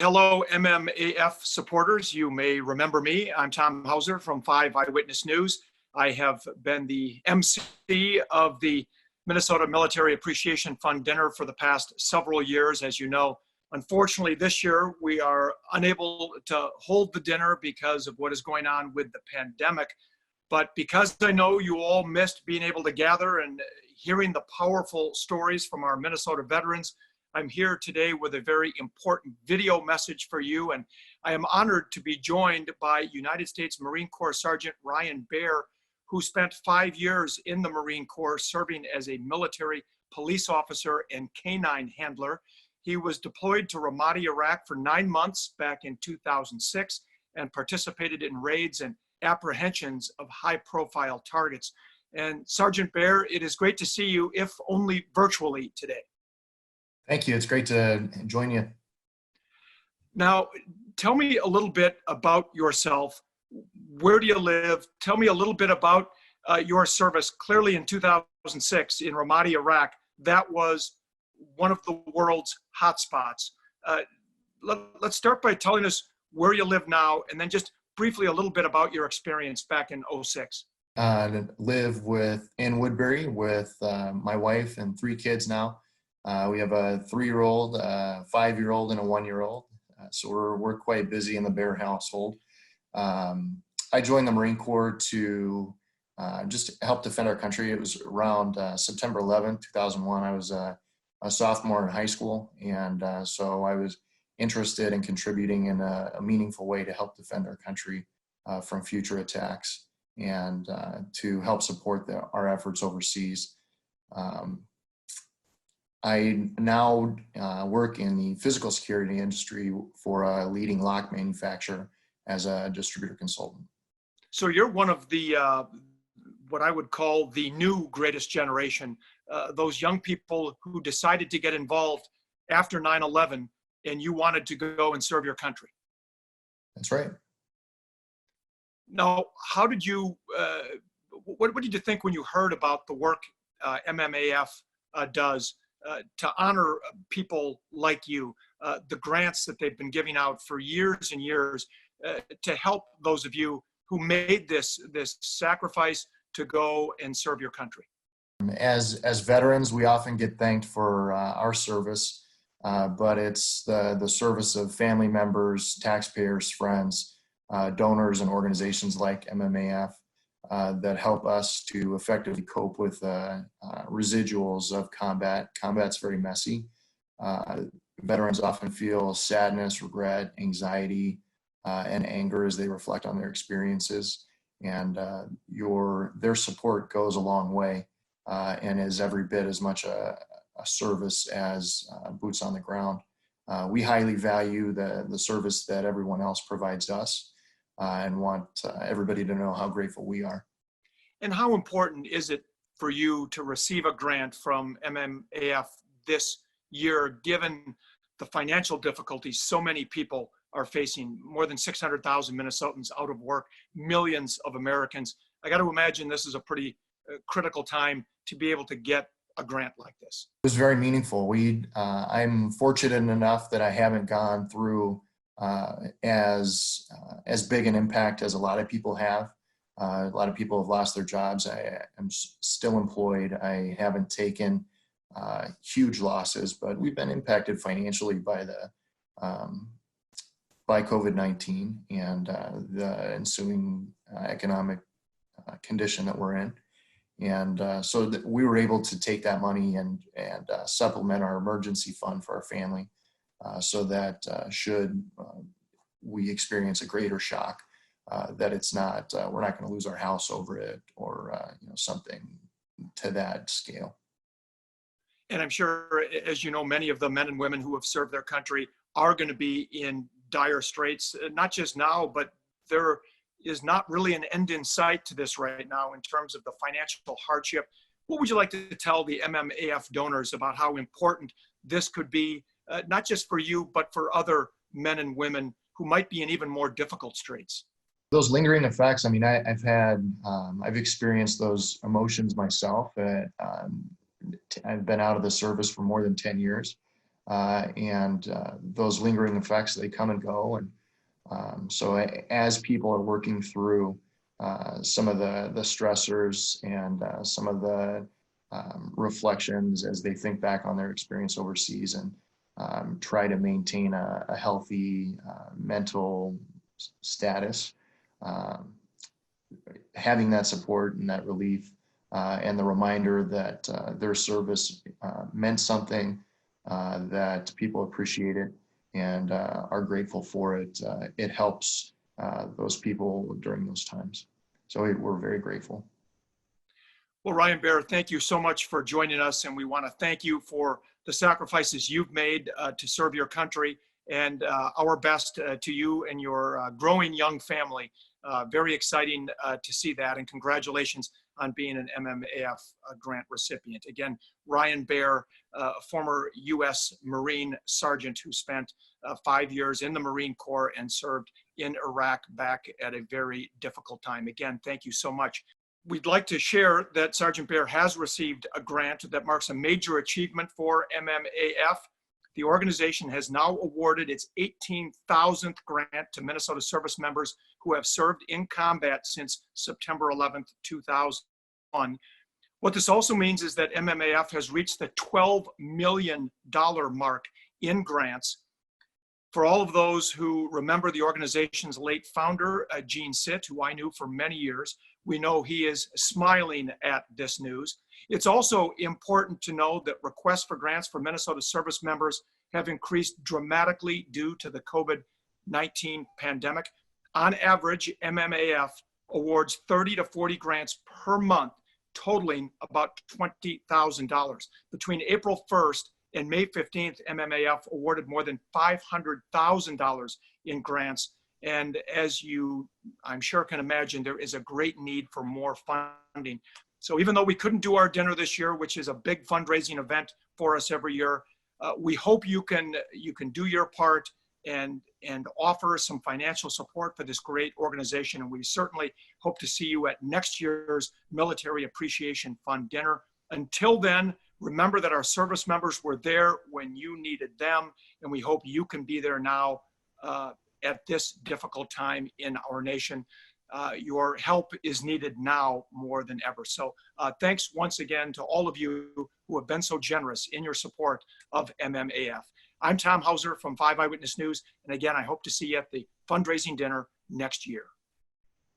Hello, MMAF supporters. You may remember me. I'm Tom Hauser from 5 Eyewitness News. I have been the MC of the Minnesota Military Appreciation Fund dinner for the past several years, as you know. Unfortunately, this year we are unable to hold the dinner because of what is going on with the pandemic. But because I know you all missed being able to gather and hearing the powerful stories from our Minnesota veterans, I'm here today with a very important video message for you, and I am honored to be joined by United States Marine Corps Sergeant Ryan Baer, who spent 5 years in the Marine Corps serving as a military police officer and canine handler. He was deployed to Ramadi, Iraq for 9 months back in 2006 and participated in raids and apprehensions of high-profile targets. And Sergeant Baer, it is great to see you, if only virtually, today. Thank you. It's great to join you. Now, tell me a little bit about yourself. Where do you live? Tell me a little bit about your service. Clearly in 2006 in Ramadi, Iraq, that was one of the world's hotspots. Let's start by telling us where you live now, and then just briefly a little bit about your experience back in 2006. I live in Woodbury with my wife and 3 kids now. We have a 3-year-old, a 5-year-old, and a 1-year-old. So we're quite busy in the Baer household. I joined the Marine Corps to just help defend our country. It was around September 11th, 2001. I was a sophomore in high school, and so I was interested in contributing in a meaningful way to help defend our country from future attacks and to help support our efforts overseas. I now work in the physical security industry for a leading lock manufacturer as a distributor consultant. So you're one of the, what I would call the new greatest generation, those young people who decided to get involved after 9/11 and you wanted to go and serve your country. That's right. Now, how did you, what did you think when you heard about the work MMAF does to honor people like you, the grants that they've been giving out for years and years to help those of you who made this sacrifice to go and serve your country? As veterans, we often get thanked for our service, but it's the service of family members, taxpayers, friends, donors, and organizations like MMAF that help us to effectively cope with residuals of combat. Combat's very messy. Veterans often feel sadness, regret, anxiety, and anger as they reflect on their experiences. And their support goes a long way and is every bit as much a service as boots on the ground. We highly value the service that everyone else provides us. And want everybody to know how grateful we are. And how important is it for you to receive a grant from MMAF this year, given the financial difficulties so many people are facing? More than 600,000 Minnesotans out of work, millions of Americans. I got to imagine this is a pretty critical time to be able to get a grant like this. It was very meaningful. I'm fortunate enough that I haven't gone through as big an impact as a lot of people have. A lot of people have lost their jobs. I am still employed. I haven't taken huge losses, but we've been impacted financially by COVID-19 and the ensuing economic condition that we're in. And so we were able to take that money and supplement our emergency fund for our family. So that should we experience a greater shock, that it's not we're not going to lose our house over it or something to that scale. And I'm sure, as you know, many of the men and women who have served their country are going to be in dire straits, not just now, but there is not really an end in sight to this right now in terms of the financial hardship. What would you like to tell the MMAF donors about how important this could be? Not just for you, but for other men and women who might be in even more difficult straits? Those lingering effects, I mean, I've experienced those emotions myself. I've been out of the service for more than 10 years. and those lingering effects, they come and go. And so as people are working through some of the stressors and some of the reflections as they think back on their experience overseas and try to maintain a healthy mental status, having that support and that relief and the reminder that their service meant something, that people appreciate it and are grateful for it. It helps those people during those times. So we're very grateful. Well, Ryan Baer, thank you so much for joining us, and we want to thank you for the sacrifices you've made to serve your country, and our best to you and your growing young family. Very exciting to see that, and congratulations on being an MMAF grant recipient. Again, Ryan Baer, former U.S. Marine Sergeant who spent 5 years in the Marine Corps and served in Iraq back at a very difficult time. Again, thank you so much. We'd like to share that Sergeant Baer has received a grant that marks a major achievement for MMAF. The organization has now awarded its 18,000th grant to Minnesota service members who have served in combat since September 11th, 2001. What this also means is that MMAF has reached the $12 million mark in grants. For all of those who remember the organization's late founder, Gene Sitt, who I knew for many years, we know he is smiling at this news. It's also important to know that requests for grants for Minnesota service members have increased dramatically due to the COVID-19 pandemic. On average, MMAF awards 30 to 40 grants per month, totaling about $20,000. Between April 1st and May 15th, MMAF awarded more than $500,000 in grants. And as you, I'm sure, can imagine, there is a great need for more funding. So even though we couldn't do our dinner this year, which is a big fundraising event for us every year, we hope you can do your part and offer some financial support for this great organization. And we certainly hope to see you at next year's Military Appreciation Fund dinner. Until then, remember that our service members were there when you needed them, and we hope you can be there now at this difficult time in our nation. Your help is needed now more than ever. So thanks once again to all of you who have been so generous in your support of MMAF. I'm Tom Hauser from 5 Eyewitness News, and again, I hope to see you at the fundraising dinner next year.